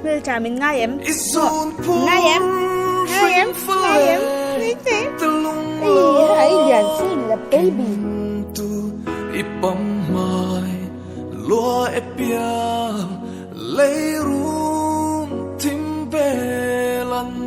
hmeltha mình ngai em, ngai em. Hãy dàn xin là baby. Ipam mai lúa epia lấy rum tim belan.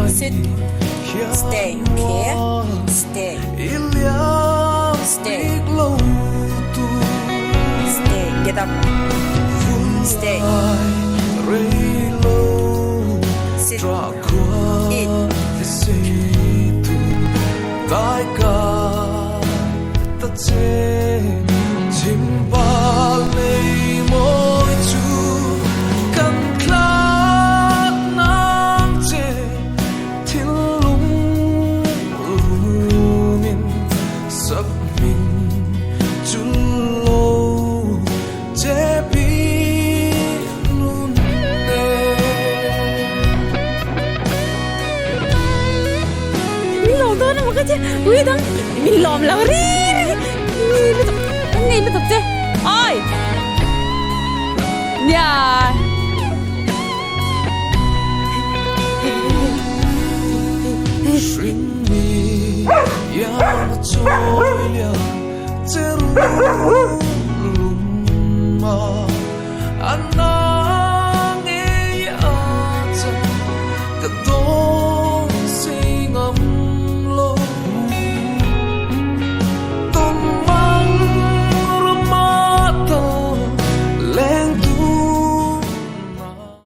Sit. Stay. Here. Stay. Stay. Stay. Get up. Stay. Sit. Eat. Ui đang mình lòm lâu đi nghe nó thật chứ ôi nhà Anna